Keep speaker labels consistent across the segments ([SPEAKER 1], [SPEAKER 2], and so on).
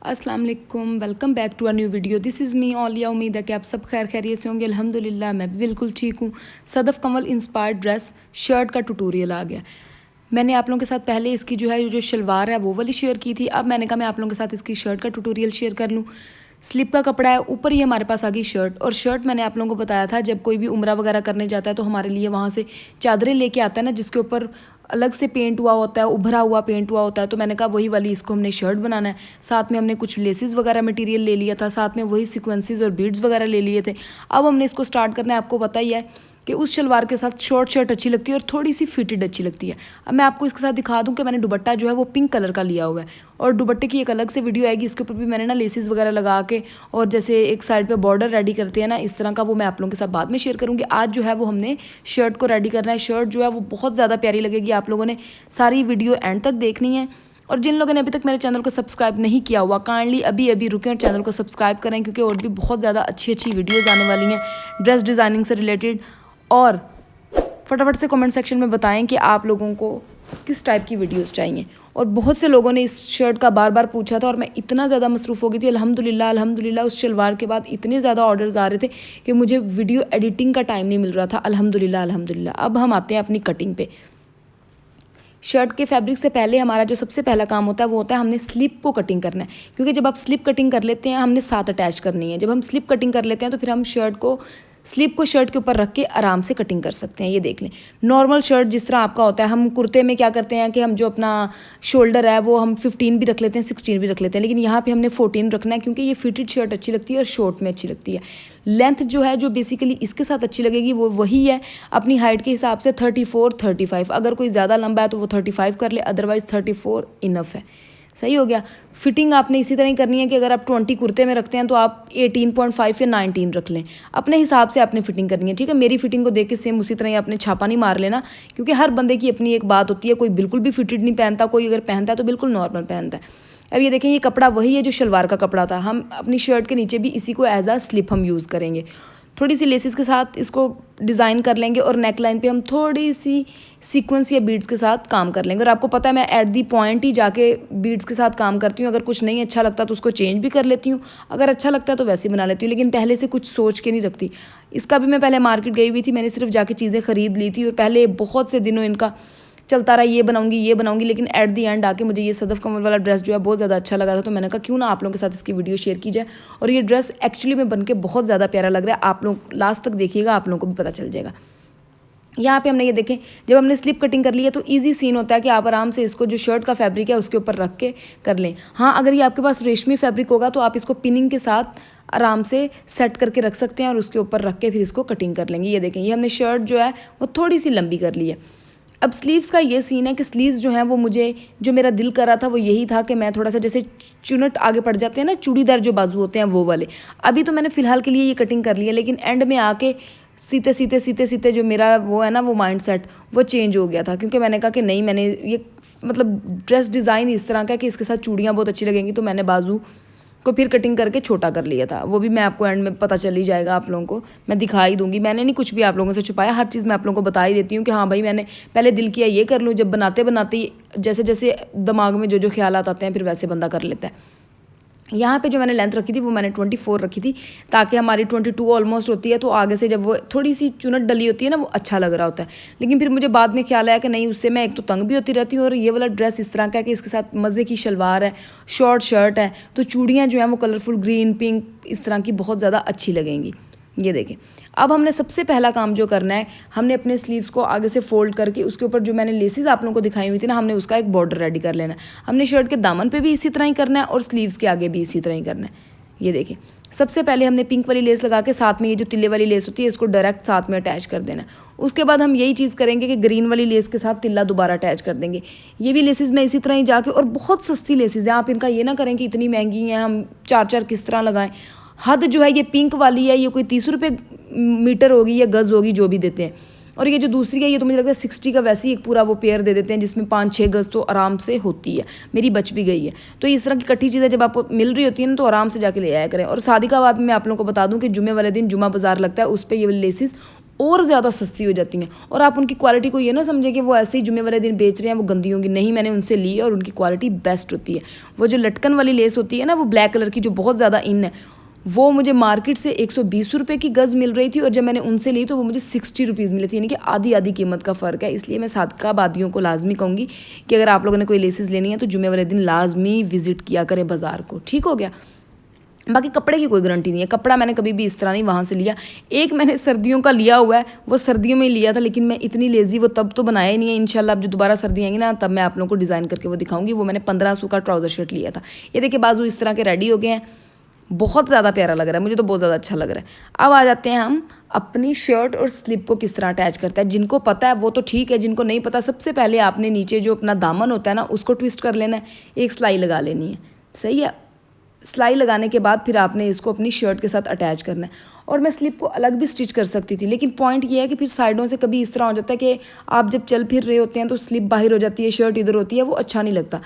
[SPEAKER 1] अस्सलाम वालेकुम, welcome back to a new video. This is me Olia. उम्मीद है कि आप सब खैर खैरियत से होंगे। अल्हम्दुलिल्लाह मैं भी बिल्कुल ठीक हूँ। सदफ़ कमल इंस्पायर्ड ड्रेस शर्ट का ट्यूटोरियल आ गया। मैंने आप लोगों के साथ पहले इसकी जो शलवार है वो वाली शेयर की थी। अब मैंने कहा मैं आप लोगों के साथ इसकी शर्ट का ट्यूटोरियल शेयर कर लूँ। स्लिप का कपड़ा है, ऊपर ही हमारे पास आ गई शर्ट। और शर्ट मैंने आप लोगों को बताया था जब कोई भी उम्रा वगैरह करने जाता है तो हमारे लिए वहाँ से चादरें लेके आता है ना, जिसके ऊपर अलग से पेंट हुआ होता है, उभरा हुआ पेंट हुआ होता है। तो मैंने कहा वही वाली इसको हमने शर्ट बनाना है। साथ में हमने कुछ लेसेस वगैरह मटेरियल ले लिया था, साथ में वही सीक्वेंसेस और बीड्स वगैरह ले लिए थे। अब हमने इसको स्टार्ट करना है। आपको पता ही है कि उस शलवार के साथ शॉर्ट शर्ट अच्छी लगती है और थोड़ी सी फिटेड अच्छी लगती है। अब मैं आपको इसके साथ दिखा दूं कि मैंने दुपट्टा जो है वो पिंक कलर का लिया हुआ है और दुपट्टे की एक अलग से वीडियो आएगी। इसके ऊपर भी मैंने ना लेसेस वगैरह लगा के और जैसे एक साइड पे बॉर्डर रेडी करते हैं ना इस तरह का, वो मैं आप लोगों के साथ बाद में शेयर करूँगी। आज जो है वो हमने शर्ट को रेडी करना है। शर्ट जो है वो बहुत ज़्यादा प्यारी लगेगी। आप लोगों ने सारी वीडियो एंड तक देखनी है। और जिन लोगों ने अभी तक मेरे चैनल को सब्सक्राइब नहीं किया हुआ, काइंडली अभी अभी रुकें और चैनल को सब्सक्राइब करें, क्योंकि और भी बहुत ज़्यादा अच्छी अच्छी वीडियोज़ आने वाली हैं ड्रेस डिज़ाइनिंग से रिलेटेड। और फटाफट से कमेंट सेक्शन में बताएं कि आप लोगों को किस टाइप की वीडियोस चाहिए। और बहुत से लोगों ने इस शर्ट का बार बार पूछा था और मैं इतना ज़्यादा मसरूफ़ हो गई थी। अल्हम्दुलिल्लाह उस शलवार के बाद इतने ज़्यादा ऑर्डर्स आ रहे थे कि मुझे वीडियो एडिटिंग का टाइम नहीं मिल रहा था। अल्हम्दुलिल्लाह। अब हम आते हैं अपनी कटिंग पे। शर्ट के फैब्रिक से पहले हमारा जो सबसे पहला काम होता है वो होता है हमने स्लिप को कटिंग करना है। क्योंकि जब आप स्लिप कटिंग कर लेते हैं हमने साथ अटैच करनी है। जब हम स्लिप कटिंग कर लेते हैं तो फिर हम स्लिप को शर्ट के ऊपर रख के आराम से कटिंग कर सकते हैं। ये देख लें, नॉर्मल शर्ट जिस तरह आपका होता है, हम कुर्ते में क्या करते हैं कि हम जो अपना शोल्डर है वो हम 15 भी रख लेते हैं, 16 भी रख लेते हैं, लेकिन यहाँ पे हमने 14 रखना है क्योंकि ये फिटेड शर्ट अच्छी लगती है और शॉर्ट में अच्छी लगती है। लेंथ जो है जो बेसिकली इसके साथ अच्छी लगेगी वो वही है अपनी हाइट के हिसाब से 34 35। अगर कोई ज़्यादा लंबा है तो वो 35 कर ले, अदरवाइज़ 34 इनफ है। सही हो गया। फिटिंग आपने इसी तरह ही करनी है कि अगर आप 20 कुर्ते में रखते हैं तो आप 18.5 या 19 रख लें। अपने हिसाब से आपने फिटिंग करनी है, ठीक है। मेरी फिटिंग को देख के सेम उसी तरह ही आपने छापा नहीं मार लेना, क्योंकि हर बंदे की अपनी एक बात होती है। कोई बिल्कुल भी फिटेड नहीं पहनता, कोई अगर पहनता है तो बिल्कुल नॉर्मल पहनता है। अब ये देखें, ये कपड़ा वही है जो शलवार का कपड़ा था। हम अपनी शर्ट के नीचे भी इसी को एज आ स्लिप हम यूज़ करेंगे। थोड़ी सी लेसिस के साथ इसको डिज़ाइन कर लेंगे और नेक लाइन पे हम थोड़ी सी सीक्वेंस या बीड्स के साथ काम कर लेंगे। और आपको पता है मैं एट दी पॉइंट ही जाके बीड्स के साथ काम करती हूँ। अगर कुछ नहीं अच्छा लगता तो उसको चेंज भी कर लेती हूँ, अगर अच्छा लगता है तो वैसे ही बना लेती हूँ, लेकिन पहले से कुछ सोच के नहीं रखती। इसका भी मैं पहले मार्केट गई हुई थी, मैंने सिर्फ जाके चीज़ें ख़रीद ली थी और पहले बहुत से दिनों इनका चलता रहा, ये बनाऊंगी, लेकिन एट दी एंड आके मुझे ये सदफ़ कमल वाला ड्रेस जो है बहुत ज़्यादा अच्छा लगा था। तो मैंने कहा क्यों ना आप लोगों के साथ इसकी वीडियो शेयर की जाए। और ये ड्रेस एक्चुअली में बन के बहुत ज़्यादा प्यारा लग रहा है। आप लोग लास्ट तक देखिएगा, आप लोगों को भी पता चल जाएगा। यहाँ पे हमने ये देखें, जब हमने स्लिप कटिंग कर ली है तो इजी सीन होता है कि आप आराम से इसको जो शर्ट का फैब्रिक है उसके ऊपर रख के कर लें। हाँ, अगर ये आपके पास रेशमी फैब्रिक होगा तो आप इसको पिनिंग के साथ आराम से सेट करके रख सकते हैं और उसके ऊपर रख के फिर इसको कटिंग कर लेंगे। ये देखें, ये हमने शर्ट जो है वो थोड़ी सी लंबी कर ली है। अब स्लीव्स का ये सीन है कि स्लीव्स जो हैं वो मुझे जो मेरा दिल कर रहा था वो यही था कि मैं थोड़ा सा जैसे चुनट आगे पड़ जाते हैं ना, चूड़ीदार जो बाजू होते हैं वो वाले। अभी तो मैंने फ़िलहाल के लिए ये कटिंग कर ली है, लेकिन एंड में आके सीते जो मेरा वो है ना वो माइंड सेट वो चेंज हो गया था। क्योंकि मैंने कहा कि नहीं, मैंने ये मतलब ड्रेस डिज़ाइन इस तरह का कि इसके साथ चूड़ियाँ बहुत अच्छी लगेंगी, तो मैंने बाजू को फिर कटिंग करके छोटा कर लिया था। वो भी मैं आपको एंड में पता चल ही जाएगा, आप लोगों को मैं दिखा ही दूंगी। मैंने नहीं कुछ भी आप लोगों से छुपाया, हर चीज़ मैं आप लोगों को बता ही देती हूँ कि हाँ भाई मैंने पहले दिल किया ये कर लूँ। जब बनाते बनाते जैसे जैसे दिमाग में जो ख्यालात आते हैं फिर वैसे बंदा कर लेता है। यहाँ पे जो मैंने लेंथ रखी थी वो मैंने 24 रखी थी, ताकि हमारी 22 ऑलमोस्ट होती है तो आगे से जब वो थोड़ी सी चुनट डली होती है ना वो अच्छा लग रहा होता है। लेकिन फिर मुझे बाद में ख्याल आया कि नहीं, उससे मैं एक तो तंग भी होती रहती हूँ और ये वाला ड्रेस इस तरह का है कि इसके साथ मज़े की शलवार है, शॉर्ट शर्ट है, तो चूड़ियाँ जो हैं वो कलरफुल ग्रीन पिंक इस तरह की बहुत ज़्यादा अच्छी लगेंगी। ये देखें, अब हमने सबसे पहला काम जो करना है, हमने अपने स्लीव्स को आगे से फोल्ड करके उसके ऊपर जो मैंने लेसेस आप लोगों को दिखाई हुई थी ना, हमने उसका एक बॉर्डर रेडी कर लेना है। हमने शर्ट के दामन पे भी इसी तरह ही करना है और स्लीव्स के आगे भी इसी तरह ही करना है। ये देखें, सबसे पहले हमने पिंक वाली लेस लगा के साथ में ये जो तिल्ले वाली लेस होती है इसको डायरेक्ट साथ में अटैच कर देना है। उसके बाद हम यही चीज़ करेंगे कि ग्रीन वाली लेस के साथ तिल्ला दोबारा अटैच कर देंगे। ये भी लेसेस मैं इसी तरह ही जाके, और बहुत सस्ती लेसेस हैं, आप इनका ये ना करें कि इतनी महंगी हैं हम 4 किस तरह लगाएं। हद जो है ये पिंक वाली है, ये कोई 30 रुपये मीटर होगी या गज़ होगी जो भी देते हैं। और ये जो दूसरी है ये तो मुझे लगता है 60 का वैसे ही एक पूरा वो पेयर दे देते हैं जिसमें 5-6 गज़ तो आराम से होती है। मेरी बच भी गई है। तो इस तरह की कट्ठी चीज़ें जब आपको मिल रही होती है ना तो आराम से जाके ले आया करें। और शादी का बाद में आप लोगों को बता दूं कि जुमे वाले दिन जुमा बाज़ार लगता है, उस पर ये लेसिस और ज़्यादा सस्ती हो जाती हैं। और आप उनकी क्वालिटी को ये ना समझें कि वो ऐसे ही जुमे वाले दिन बेच रहे हैं, वो गंदी होंगी। नहीं, मैंने उनसे ली है और उनकी क्वालिटी बेस्ट होती है। वो जो लटकन वाली लेस होती है ना, वो ब्लैक कलर की जो बहुत ज़्यादा इन है, वो मुझे मार्केट से 120 रुपये की गज़ मिल रही थी और जब मैंने उनसे ली तो वो मुझे 60 रुपीज़ मिली थी, यानी कि आधी आधी कीमत का फ़र्क है। इसलिए मैं सादकाबादियों को लाजमी कहूँगी कि अगर आप लोगों ने कोई लेसेस लेनी है तो जुमे वाले दिन लाजमी विज़िट किया करें बाज़ार को। ठीक हो गया। बाकी कपड़े की कोई गारंटी नहीं है, कपड़ा मैंने कभी भी इस तरह नहीं वहाँ से लिया। एक मैंने सर्दियों का लिया हुआ है, वो सर्दियों में ही लिया था, लेकिन मैं इतनी लेज़ी वो तब तो बनाया ही नहीं है। इंशाल्लाह अब जो दोबारा सर्दी आएंगी ना, तब मैं आप लोगों को डिज़ाइन करके वो दिखाऊंगी। वो मैंने 1500 का ट्राउज़र शर्ट लिया था। ये देखिए बाजू इस तरह के रेडी हो गए हैं, बहुत ज़्यादा प्यारा लग रहा है, मुझे तो बहुत ज़्यादा अच्छा लग रहा है। अब आ जाते हैं हम अपनी शर्ट और स्लिप को किस तरह अटैच करता है। जिनको पता है वो तो ठीक है, जिनको नहीं पता, सबसे पहले आपने नीचे जो अपना दामन होता है ना, उसको ट्विस्ट कर लेना है, एक सिलाई लगा लेनी है। सही है। सिलाई लगाने के बाद फिर आपने इसको अपनी शर्ट के साथ अटैच करना है। और मैं स्लिप को अलग भी स्टिच कर सकती थी, लेकिन पॉइंट ये है कि फिर साइडों से कभी इस तरह हो जाता है कि आप जब चल फिर रहे होते हैं तो स्लिप बाहर हो जाती है, शर्ट इधर होती है, वो अच्छा नहीं लगता।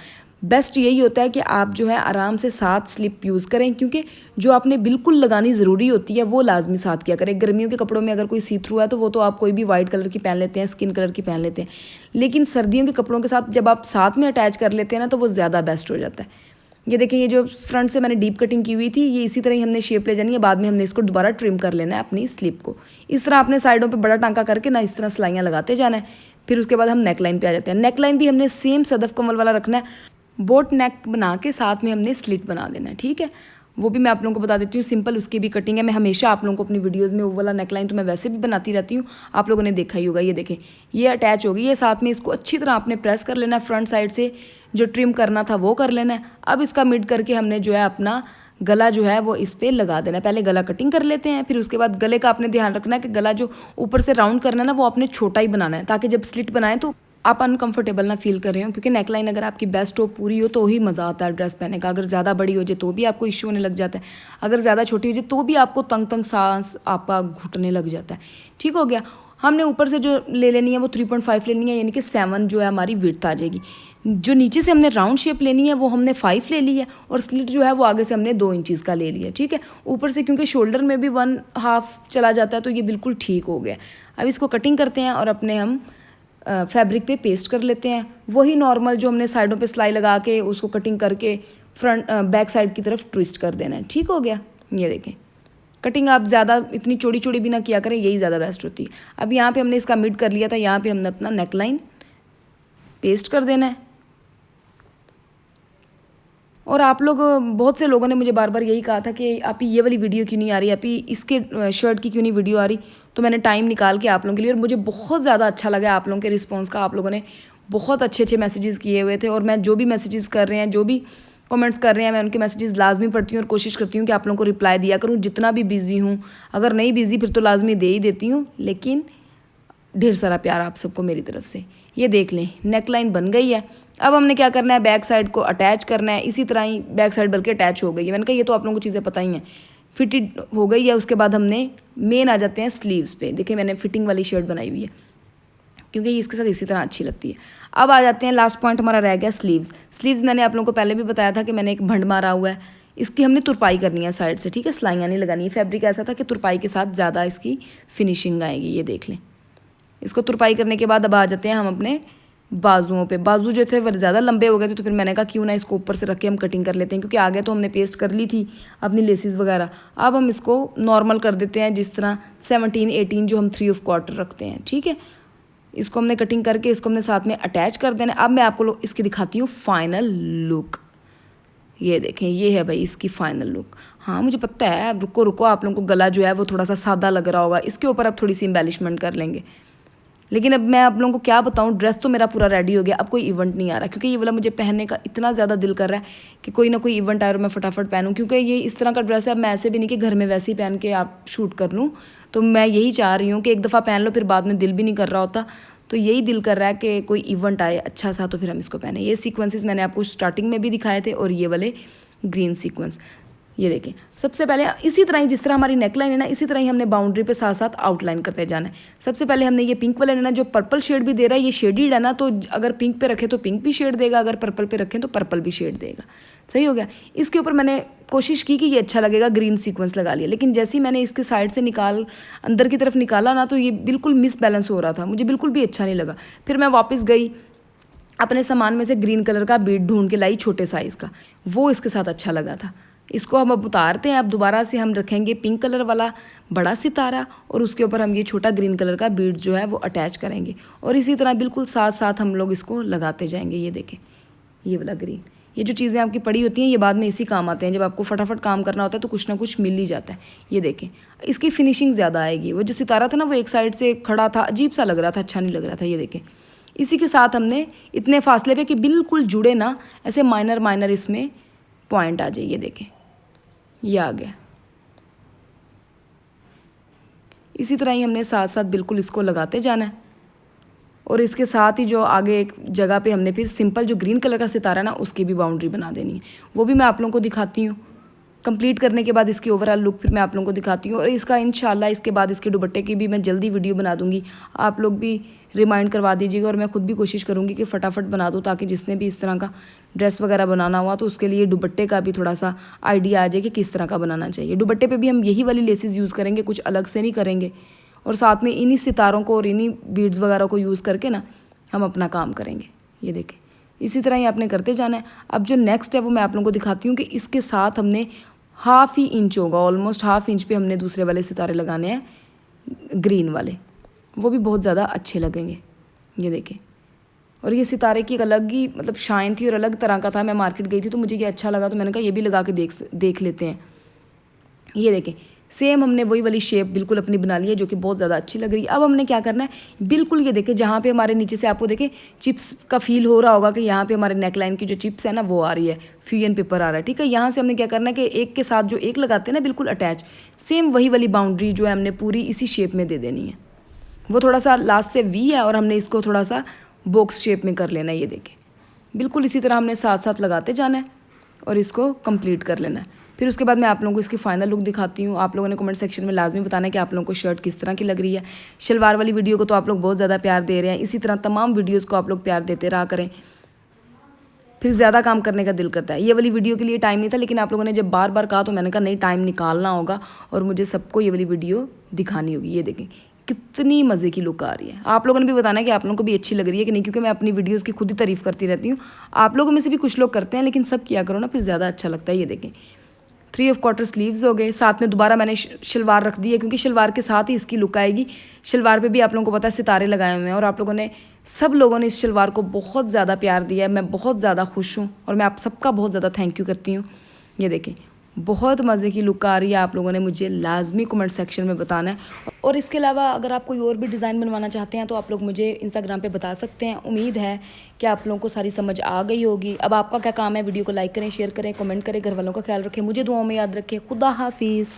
[SPEAKER 1] बेस्ट यही होता है कि आप जो है आराम से साथ स्लिप यूज़ करें, क्योंकि जो आपने बिल्कुल लगानी ज़रूरी होती है वो लाजमी साथ किया करें। गर्मियों के कपड़ों में अगर कोई सी थ्रू है तो वो तो आप कोई भी वाइट कलर की पहन लेते हैं, स्किन कलर की पहन लेते हैं, लेकिन सर्दियों के कपड़ों के साथ जब आप साथ में अटैच कर लेते हैं ना तो वो ज़्यादा बेस्ट हो जाता है। ये देखिए, ये जो फ्रंट से मैंने डीप कटिंग की हुई थी, ये इसी तरह ही हमने शेप ले जानी है। बाद में हमने इसको दोबारा ट्रिम कर लेना है अपनी स्लिप को। इस तरह अपने साइडों पे बड़ा टांका करके ना इस तरह सिलाइयाँ लगाते जाना है। फिर उसके बाद हम नेक लाइन पे आ जाते हैं। नेक लाइन भी हमने सेम सदफ कमल वाला रखना है, बोट नेक बना के साथ में हमने स्लिट बना देना है। ठीक है, वो भी मैं आप लोगों को बता देती हूँ, सिंपल उसकी भी कटिंग है। मैं हमेशा आप लोगों को अपनी वीडियोस में वो वाला नेकलाइन तो मैं वैसे भी बनाती रहती हूँ, आप लोगों ने देखा ही होगा। ये देखें, ये अटैच हो गई है साथ में। इसको अच्छी तरह आपने प्रेस कर लेना है, फ्रंट साइड से जो ट्रिम करना था वो कर लेना है। अब इसका मिड करके हमने जो है अपना गला जो है वो इस पर लगा देना है। पहले गला कटिंग कर लेते हैं, फिर उसके बाद गले का आपने ध्यान रखना है कि गला जो ऊपर से राउंड करना है ना, वो आपने छोटा ही बनाना है, ताकि जब स्लिट बनाएं तो आप अनकंफर्टेबल ना फील कर रहे हो। क्योंकि नेकलाइन अगर आपकी बेस्ट हो, पूरी हो, तो ही मज़ा आता है ड्रेस पहनने का। अगर ज़्यादा बड़ी हो जाए तो भी आपको इश्यू होने लग जाता है, अगर ज़्यादा छोटी हो जाए तो भी आपको तंग तंग सांस आपका घुटने लग जाता है। ठीक हो गया। हमने ऊपर से जो ले लेनी है वो 3.5 लेनी है, यानी कि 7 जो है हमारी विड्थ आ जाएगी। जो नीचे से हमने राउंड शेप लेनी है वो हमने 5 ले ली है, और स्लिट जो है वो आगे से हमने 2 इंचज़ का ले लिया। ठीक है, ऊपर से क्योंकि शोल्डर में भी 1/2 चला जाता है तो ये बिल्कुल ठीक हो गया। अब इसको कटिंग करते हैं और अपने हम फैब्रिक पे पेस्ट कर लेते हैं। वही नॉर्मल जो हमने साइडों पे सिलाई लगा के उसको कटिंग करके फ्रंट बैक साइड की तरफ ट्विस्ट कर देना है। ठीक हो गया। ये देखें, कटिंग आप ज़्यादा इतनी चौड़ी चौड़ी भी ना किया करें, यही ज़्यादा बेस्ट होती है। अब यहाँ पे हमने इसका मिड कर लिया था, यहाँ पे हमने अपना नेक लाइन पेस्ट कर देना है। और आप लोग, बहुत से लोगों ने मुझे बार बार यही कहा था कि आप ये वाली वीडियो क्यों नहीं आ रही, आप इसके शर्ट की क्यों नहीं वीडियो आ रही। तो मैंने टाइम निकाल के आप लोगों के लिए, और मुझे बहुत ज़्यादा अच्छा लगा आप लोगों के रिस्पांस का। आप लोगों ने बहुत अच्छे अच्छे मैसेजेस किए हुए थे, और मैं जो भी मैसेजेस कर रहे हैं, जो भी कमेंट्स कर रहे हैं, मैं उनके मैसेजेस लाजमी पढ़ती हूँ और कोशिश करती हूँ कि आप लोगों को रिप्लाई दिया करूँ, जितना भी बिज़ी हूँ। अगर नहीं बिज़ी फिर तो लाजमी दे ही देती हूँ, लेकिन ढेर सारा प्यार आप सबको मेरी तरफ से। ये देख लें, नेक लाइन बन गई है। अब हमने क्या करना है, बैक साइड को अटैच करना है। इसी तरह ही बैक साइड बल्कि अटैच हो गई है। मैंने कहा ये तो आप लोगों को चीज़ें पता ही हैं, फिटेड हो गई है। उसके बाद हमने मेन आ जाते हैं स्लीव्स पे। देखिए मैंने फिटिंग वाली शर्ट बनाई हुई है, क्योंकि इसके साथ इसी तरह अच्छी लगती है। अब आ जाते हैं, लास्ट पॉइंट हमारा रह गया स्लीव्स। स्लीव्स मैंने आप लोगों को पहले भी बताया था कि मैंने एक भंड मारा हुआ है, इसकी हमने तुरपाई करनी है साइड से। ठीक है, सिलाइयाँ नहीं लगानी है। फैब्रिक ऐसा था कि तुरपाई के साथ ज़्यादा इसकी फिनिशिंग आएगी। ये देख लें, इसको तुरपाई करने के बाद अब आ जाते हैं हम अपने बाजुओं पे। बाजू जो थे वो ज़्यादा लंबे हो गए थे, तो फिर मैंने कहा क्यों ना इसको ऊपर से रख के हम कटिंग कर लेते हैं, क्योंकि आगे तो हमने पेस्ट कर ली थी अपनी लेसिस वगैरह। अब हम इसको नॉर्मल कर देते हैं, जिस तरह 17-18 जो हम 3/4 रखते हैं। ठीक है, इसको हमने कटिंग करके इसको हमने साथ में अटैच कर देना। अब मैं आपको इसकी दिखाती हूँ फाइनल लुक। ये देखें, ये है भाई इसकी फाइनल लुक। हाँ मुझे पता है, अब रुको रुको, आप लोगों को गला जो है वो थोड़ा सा सादा लग रहा होगा, इसके ऊपर अब थोड़ी सी एम्बेलिशमेंट कर लेंगे। लेकिन अब मैं आप लोगों को क्या बताऊं, ड्रेस तो मेरा पूरा रेडी हो गया। अब कोई इवेंट नहीं आ रहा, क्योंकि ये वाला मुझे पहनने का इतना ज़्यादा दिल कर रहा है कि कोई ना कोई इवेंट आए और मैं फटाफट पहनूं। क्योंकि ये इस तरह का ड्रेस है, अब मैं ऐसे भी नहीं कि घर में वैसे ही पहन के आप शूट कर लूँ। तो मैं यही चाह रही हूँ कि एक दफ़ा पहन लो, फिर बाद में दिल भी नहीं कर रहा होता। तो यही दिल कर रहा है कि कोई इवेंट आए अच्छा सा, तो फिर हम इसको पहने। ये सीक्वेंसेस मैंने आपको स्टार्टिंग में भी दिखाए थे, और ये वाले ग्रीन सीक्वेंस। ये देखें, सबसे पहले इसी तरह ही जिस तरह हमारी नेकलाइन है ना, इसी तरह ही हमने बाउंड्री पे साथ साथ आउटलाइन करते जाना है। सबसे पहले हमने ये पिंक वाला लेना, जो पर्पल शेड भी दे रहा है, ये शेडिड है ना, तो अगर पिंक पे रखें तो पिंक भी शेड देगा, अगर पर्पल पे रखें तो पर्पल भी शेड देगा। सही हो गया। इसके ऊपर मैंने कोशिश की कि ये अच्छा लगेगा, ग्रीन सीक्वेंस लगा लिया, लेकिन जैसे ही मैंने इसके साइड से अंदर की तरफ निकाला ना, तो ये बिल्कुल मिस बैलेंस हो रहा था, मुझे बिल्कुल भी अच्छा नहीं लगा। फिर मैं वापस गई, अपने सामान में से ग्रीन कलर का बीड ढूंढ के लाई छोटे साइज़ का, वो इसके साथ अच्छा लगा था। इसको हम अब उतारते हैं। अब दोबारा से हम रखेंगे पिंक कलर वाला बड़ा सितारा और उसके ऊपर हम ये छोटा ग्रीन कलर का बीड जो है वो अटैच करेंगे, और इसी तरह बिल्कुल साथ साथ हम लोग इसको लगाते जाएंगे। ये देखें, ये वाला ग्रीन, ये जो चीज़ें आपकी पड़ी होती हैं ये बाद में इसी काम आते हैं, जब आपको फटाफट काम करना होता है तो कुछ ना कुछ मिल ही जाता है। ये देखें, इसकी फिनिशिंग ज़्यादा आएगी। वो जो सितारा था ना, वो एक साइड से खड़ा था, अजीब सा लग रहा था, अच्छा नहीं लग रहा था। ये देखें, इसी के साथ हमने इतने फासले पे कि बिल्कुल जुड़े ना, ऐसे माइनर माइनर इसमें पॉइंट आ जाए। ये देखें, ये आ गया। इसी तरह ही हमने साथ साथ बिल्कुल इसको लगाते जाना है, और इसके साथ ही जो आगे एक जगह पे हमने फिर सिंपल जो ग्रीन कलर का सितारा ना, उसकी भी बाउंड्री बना देनी है। वो भी मैं आप लोगों को दिखाती हूँ। कंप्लीट करने के बाद इसकी ओवरऑल लुक फिर मैं आप लोगों को दिखाती हूँ, और इसका इंशाल्लाह इसके बाद इसके दुपट्टे की भी मैं जल्दी वीडियो बना दूँगी। आप लोग भी रिमाइंड करवा दीजिएगा, और मैं खुद भी कोशिश करूँगी कि फटाफट बना दूँ, ताकि जिसने भी इस तरह का ड्रेस वगैरह बनाना हुआ तो उसके लिए दुपट्टे का भी थोड़ा सा आइडिया आ जाए कि किस तरह का बनाना चाहिए। दुपट्टे पे भी हम यही वाली लेसेस यूज़ करेंगे, कुछ अलग से नहीं करेंगे, और साथ में इन्हीं सितारों को और इन्हीं बीड्स वगैरह को यूज़ करके ना हम अपना काम करेंगे। ये देखें, इसी तरह ही आपने करते जाना है। अब जो नेक्स्ट है वो मैं आप लोगों को दिखाती हूँ कि इसके साथ हमने हाफ़ ही इंच होगा, ऑलमोस्ट हाफ़ इंच पे हमने दूसरे वाले सितारे लगाने हैं ग्रीन वाले, वो भी बहुत ज़्यादा अच्छे लगेंगे। ये देखें, और ये सितारे की एक अलग ही मतलब शाइन थी और अलग तरह का था। मैं मार्केट गई थी तो मुझे ये अच्छा लगा, तो मैंने कहा ये भी लगा के देख लेते हैं। ये देखें, सेम हमने वही वाली शेप बिल्कुल अपनी बना ली है, जो कि बहुत ज़्यादा अच्छी लग रही है। अब हमने क्या करना है, बिल्कुल ये देखें, जहाँ पे हमारे नीचे से आपको देखें चिप्स का फील हो रहा होगा कि यहाँ पे हमारे नेकलाइन की जो चिप्स है ना वो आ रही है, फ्यूजन पेपर आ रहा है, ठीक है। यहाँ से हमने क्या करना है कि एक के साथ जो एक लगाते हैं ना बिल्कुल अटैच, सेम वही वाली बाउंड्री जो है हमने पूरी इसी शेप में दे देनी है। वो थोड़ा सा लास्ट से वी है और हमने इसको थोड़ा सा बॉक्स शेप में कर लेना है। ये देखें, बिल्कुल इसी तरह हमने साथ साथ लगाते जाना है और इसको कंप्लीट कर लेना है। फिर उसके बाद मैं आप लोगों को इसकी फाइनल लुक दिखाती हूँ। आप लोगों ने कमेंट सेक्शन में लाजमी बताना है कि आप लोगों को शर्ट किस तरह की लग रही है। शलवार वाली वीडियो को तो आप लोग बहुत ज़्यादा प्यार दे रहे हैं, इसी तरह तमाम वीडियोज़ को आप लोग प्यार देते रहा करें, फिर ज़्यादा काम करने का दिल करता है। ये वाली वीडियो के लिए टाइम नहीं था, लेकिन आप लोगों ने जब बार बार कहा तो मैंने कहा नहीं, टाइम निकालना होगा और मुझे सबको ये वाली वीडियो दिखानी होगी। ये देखें कितनी मज़े की लुक आ रही है। आप लोगों ने भी बताना है कि आप लोगों को भी अच्छी लग रही है कि नहीं, क्योंकि मैं अपनी वीडियोज़ की खुद ही तारीफ़ करती रहती हूँ। आप लोगों में से भी कुछ लोग करते हैं, लेकिन सब किया करो ना, फिर ज़्यादा अच्छा लगता है। ये देखें 3/4 स्लीव्स हो गए, साथ में दोबारा मैंने शलवार रख दी है, क्योंकि शलवार के साथ ही इसकी लुक आएगी। शलवार पे भी आप लोगों को पता है सितारे लगाए हुए हैं, और आप लोगों ने सब लोगों ने इस शलवार को बहुत ज़्यादा प्यार दिया है। मैं बहुत ज़्यादा खुश हूँ और मैं आप सबका बहुत ज़्यादा थैंक यू करती हूँ। ये देखें बहुत मज़े की लुक आ रही है। आप लोगों ने मुझे लाजमी कमेंट सेक्शन में बताना है, और इसके अलावा अगर आप कोई और भी डिज़ाइन बनवाना चाहते हैं तो आप लोग मुझे इंस्टाग्राम पे बता सकते हैं। उम्मीद है कि आप लोगों को सारी समझ आ गई होगी। अब आपका क्या काम है, वीडियो को लाइक करें, शेयर करें, कमेंट करें, घर वालों का ख्याल रखें, मुझे दुआओं में याद रखें। खुदा हाफिज़।